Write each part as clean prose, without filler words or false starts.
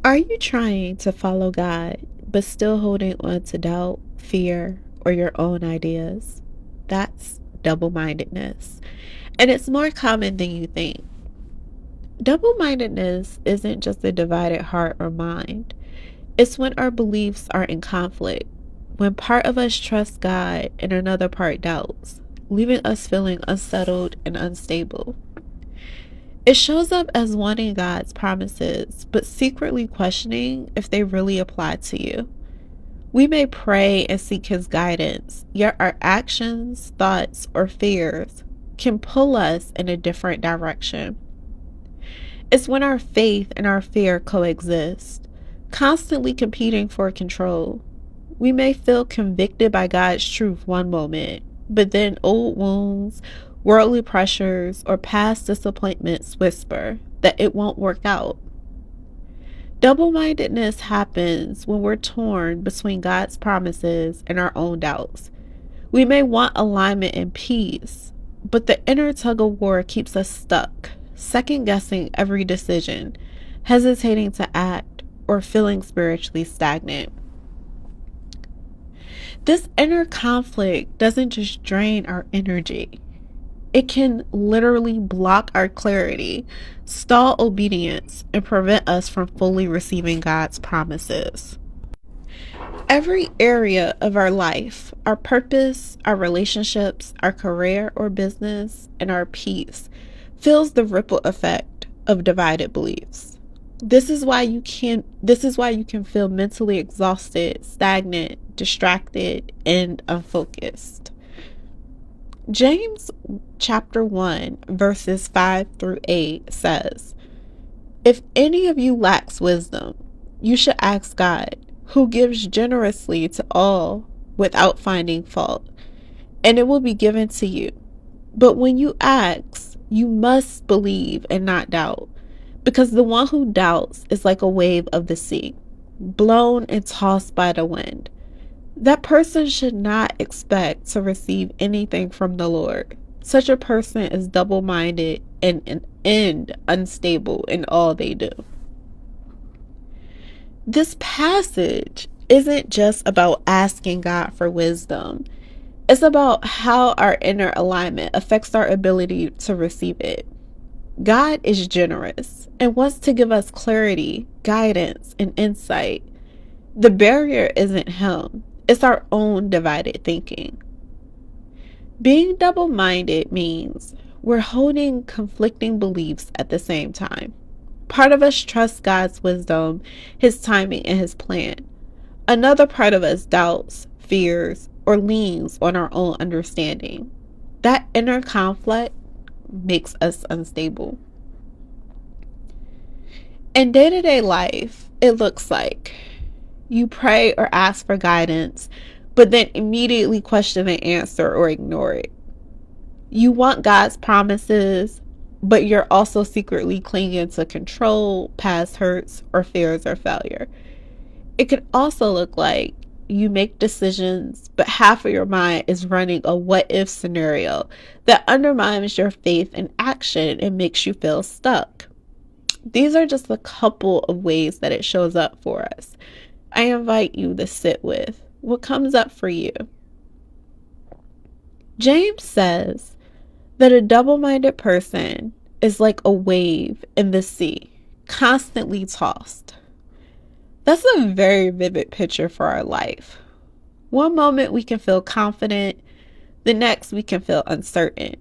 Are you trying to follow God, but still holding on to doubt, fear, or your own ideas? That's double-mindedness. And it's more common than you think. Double-mindedness isn't just a divided heart or mind. It's when our beliefs are in conflict, when part of us trusts God and another part doubts, leaving us feeling unsettled and unstable. It shows up as wanting God's promises, but secretly questioning if they really apply to you. We may pray and seek His guidance, yet our actions, thoughts, or fears can pull us in a different direction. It's when our faith and our fear coexist, constantly competing for control. We may feel convicted by God's truth one moment, but then old wounds, worldly pressures, or past disappointments whisper that it won't work out. Double-mindedness happens when we're torn between God's promises and our own doubts. We may want alignment and peace, but the inner tug-of-war keeps us stuck, second-guessing every decision, hesitating to act, or feeling spiritually stagnant. This inner conflict doesn't just drain our energy. It can literally block our clarity, stall obedience, and prevent us from fully receiving God's promises. Every area of our life, our purpose, our relationships, our career or business, and our peace, feels the ripple effect of divided beliefs. This is why you can feel mentally exhausted, stagnant, distracted, and unfocused. James chapter 1 verses 5 through 8 says, "If any of you lacks wisdom, you should ask God, who gives generously to all without finding fault, and it will be given to you. But when you ask, you must believe and not doubt, because the one who doubts is like a wave of the sea, blown and tossed by the wind. That person should not expect to receive anything from the Lord. Such a person is double-minded and unstable in all they do." This passage isn't just about asking God for wisdom. It's about how our inner alignment affects our ability to receive it. God is generous and wants to give us clarity, guidance, and insight. The barrier isn't Him, it's our own divided thinking. Being double-minded means we're holding conflicting beliefs at the same time. Part of us trusts God's wisdom, His timing, and His plan. Another part of us doubts, fears, or leans on our own understanding. That inner conflict makes us unstable. In day-to-day life, it looks like you pray or ask for guidance, but then immediately question the answer or ignore it. You want God's promises, but you're also secretly clinging to control, past hurts, or fears of failure. It could also look like you make decisions, but half of your mind is running a what-if scenario that undermines your faith in action and makes you feel stuck. These are just a couple of ways that it shows up for us. I invite you to sit with what comes up for you. James says that a double-minded person is like a wave in the sea, constantly tossed. That's a very vivid picture for our life. One moment we can feel confident, the next we can feel uncertain.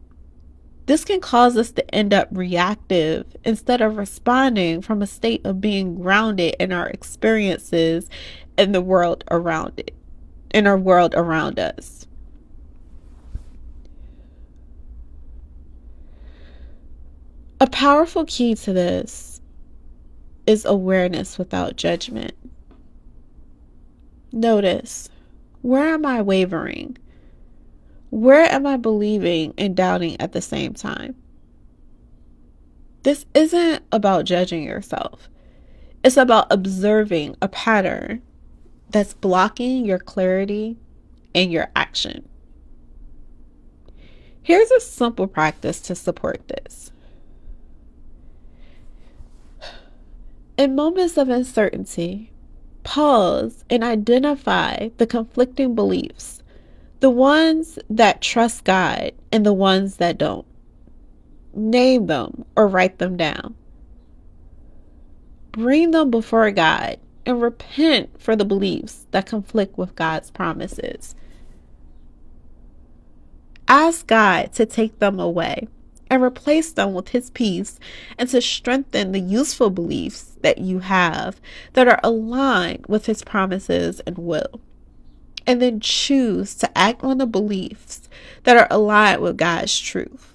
This can cause us to end up reactive instead of responding from a state of being grounded in our experiences and the world around it, in our world around us. A powerful key to this is awareness without judgment. Notice, where am I wavering? Where am I believing and doubting at the same time? This isn't about judging yourself. It's about observing a pattern that's blocking your clarity and your action. Here's a simple practice to support this. In moments of uncertainty, pause and identify the conflicting beliefs, the ones that trust God and the ones that don't. Name them or write them down. Bring them before God and repent for the beliefs that conflict with God's promises. Ask God to take them away and replace them with His peace, and to strengthen the useful beliefs that you have that are aligned with His promises and will. And then choose to act on the beliefs that are aligned with God's truth.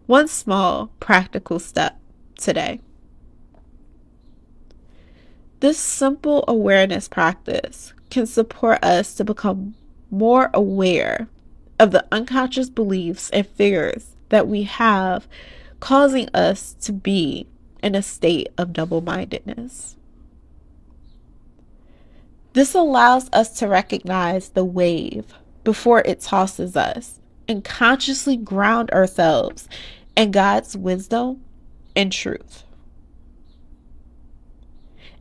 One small practical step today. This simple awareness practice can support us to become more aware of the unconscious beliefs and fears that we have, causing us to be in a state of double-mindedness. This allows us to recognize the wave before it tosses us and consciously ground ourselves in God's wisdom and truth.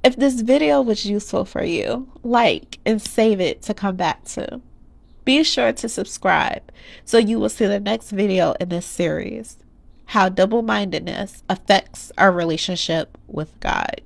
If this video was useful for you, like and save it to come back to. Be sure to subscribe so you will see the next video in this series, How Double-Mindedness Affects Our Relationship with God.